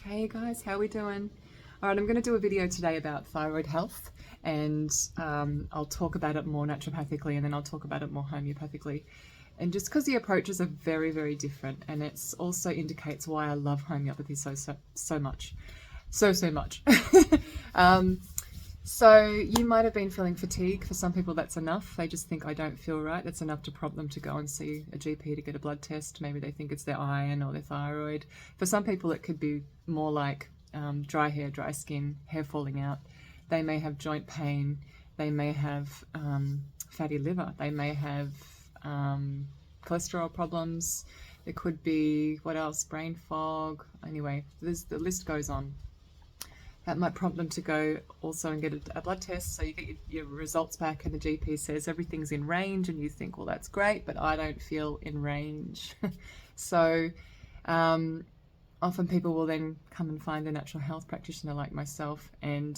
Hey guys, how we doing? All right, I'm going to do a video today about thyroid health, and I'll talk about it more naturopathically, and then I'll talk about it more homeopathically. And just because the approaches are very, very different, and it's also indicates why I love homeopathy so much, so much. um, so you might have been feeling fatigue. For some people, that's enough. They just think I don't feel right. That's enough to prompt them to go and see a GP to get a blood test. Maybe they think it's their iron or their thyroid. For some people, it could be more like dry hair, dry skin, hair falling out. They may have joint pain. They may have fatty liver. They may have cholesterol problems. There could be, what else? Brain fog. Anyway, the list goes on. That might prompt them to go also and get a blood test. So you get your results back and the GP says everything's in range, and you think, well, that's great, but I don't feel in range. So often people will then come and find a natural health practitioner like myself, and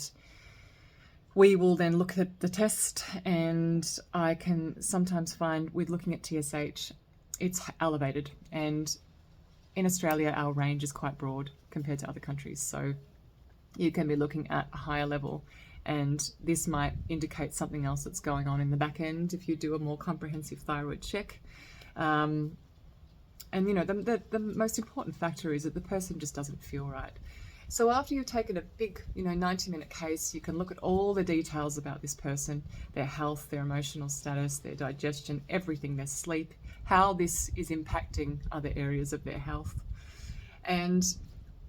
we will then look at the test, and I can sometimes find with looking at TSH, it's elevated. And in Australia, our range is quite broad compared to other countries. So you can be looking at a higher level, and this might indicate something else that's going on in the back end if you do a more comprehensive thyroid check. And you know, the most important factor is that the person just doesn't feel right. So after you've taken a big, 90-minute case, you can look at all the details about this person, their health, their emotional status, their digestion, everything, their sleep, how this is impacting other areas of their health. And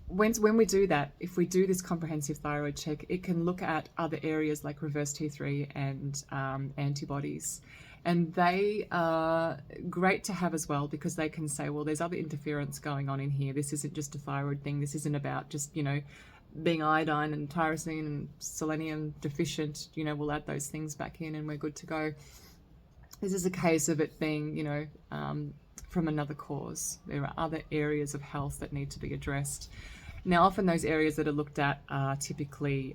when we do that, if we do this comprehensive thyroid check, it can look at other areas like reverse T3 and antibodies. And they are great to have as well, because they can say, well, there's other interference going on in here. This isn't just a thyroid thing. This isn't about just, being iodine and tyrosine and selenium deficient. We'll add those things back in and we're good to go. This is a case of it being, from another cause. There are other areas of health that need to be addressed. Now, often those areas that are looked at are typically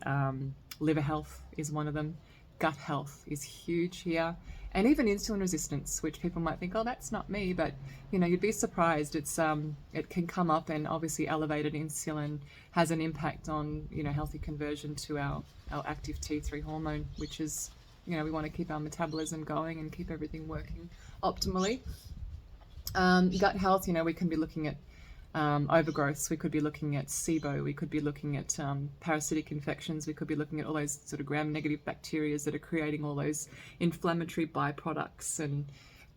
liver health is one of them. Gut health is huge here. And even insulin resistance, which people might think, oh, that's not me, but you'd be surprised. It can come up, and obviously elevated insulin has an impact on healthy conversion to our active T3 hormone, which is we want to keep our metabolism going and keep everything working optimally. Gut health, we can be looking at overgrowths, we could be looking at SIBO, we could be looking at parasitic infections, we could be looking at all those sort of gram-negative bacteria that are creating all those inflammatory byproducts and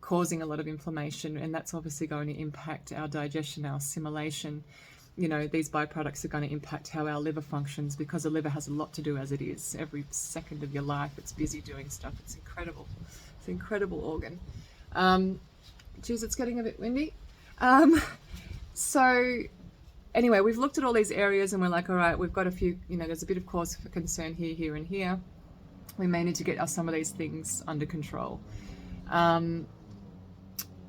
causing a lot of inflammation, and that's obviously going to impact our digestion, our assimilation. These byproducts are going to impact how our liver functions, because the liver has a lot to do as it is. Every second of your life it's busy doing stuff. It's incredible. It's an incredible organ. Geez, it's getting a bit windy. So anyway, we've looked at all these areas and we're like, all right, we've got a few, there's a bit of cause for concern here, here and here. We may need to get some of these things under control.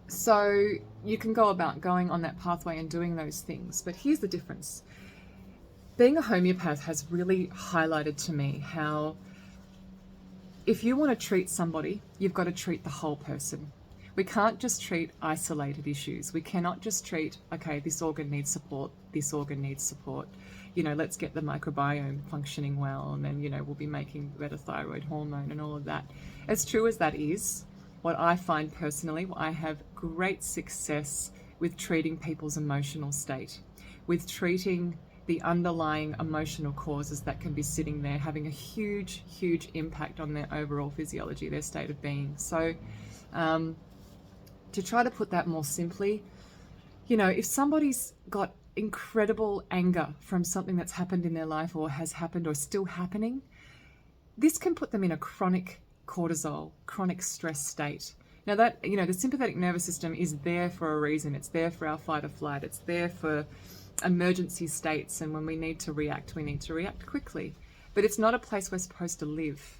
So you can go about going on that pathway and doing those things. But here's the difference. Being a homeopath has really highlighted to me how if you want to treat somebody, you've got to treat the whole person. We can't just treat isolated issues. We cannot just treat, okay, this organ needs support, this organ needs support. Let's get the microbiome functioning well, and then, we'll be making better thyroid hormone and all of that. As true as that is, what I find personally, I have great success with treating people's emotional state, with treating the underlying emotional causes that can be sitting there, having a huge, huge impact on their overall physiology, their state of being. So, to try to put that more simply, if somebody's got incredible anger from something that's happened in their life or has happened or still happening, this can put them in a chronic cortisol, chronic stress state. Now that, the sympathetic nervous system is there for a reason. It's there for our fight or flight. It's there for emergency states. And when we need to react quickly. But it's not a place we're supposed to live.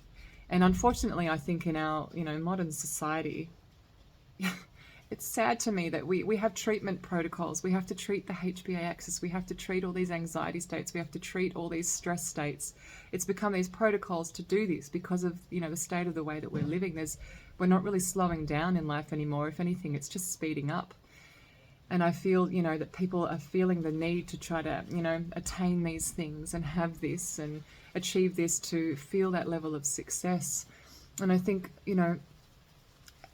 And unfortunately, I think in our, modern society, it's sad to me that we have treatment protocols. We have to treat the HbA axis. We have to treat all these anxiety states. We have to treat all these stress states. It's become these protocols to do this because of, the state of the way that we're living. We're not really slowing down in life anymore. If anything, it's just speeding up. And I feel, you know, that people are feeling the need to try to, you know, attain these things and have this and achieve this to feel that level of success. And I think, you know,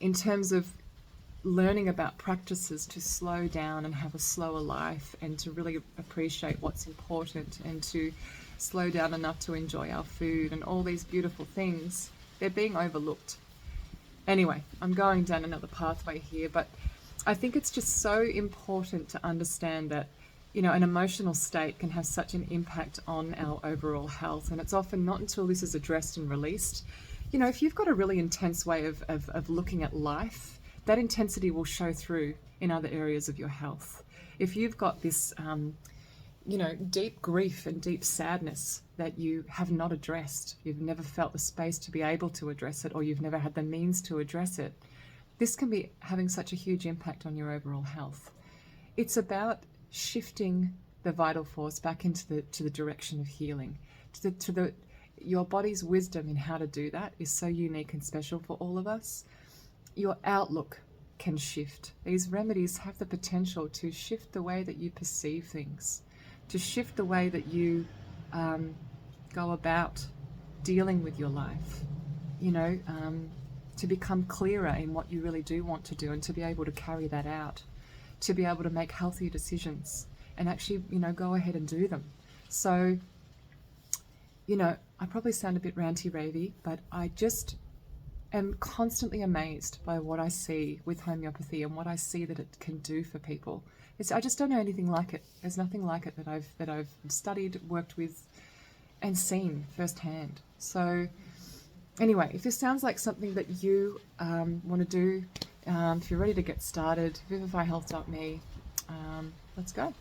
in terms of learning about practices to slow down and have a slower life and to really appreciate what's important and to slow down enough to enjoy our food and all these beautiful things, they're being overlooked. Anyway, I'm going down another pathway here, but I think it's just so important to understand that, you know, an emotional state can have such an impact on our overall health. And it's often not until this is addressed and released. You know, if you've got a really intense way of looking at life, that intensity will show through in other areas of your health. If you've got this, you know, deep grief and deep sadness that you have not addressed, you've never felt the space to be able to address it, or you've never had the means to address it, this can be having such a huge impact on your overall health. It's about shifting the vital force back into the direction of healing, your body's wisdom in how to do that is so unique and special for all of us. Your outlook can shift. These remedies have the potential to shift the way that you perceive things, to shift the way that you go about dealing with your life, you know, to become clearer in what you really do want to do and to be able to carry that out, to be able to make healthier decisions and actually, you know, go ahead and do them. So, you know, I probably sound a bit ranty-ravey, but I just am constantly amazed by what I see with homeopathy and what I see that it can do for people. I just don't know anything like it. There's nothing like it that I've studied, worked with, and seen firsthand. So anyway, if this sounds like something that you want to do, if you're ready to get started, vivifyhealth.me, let's go.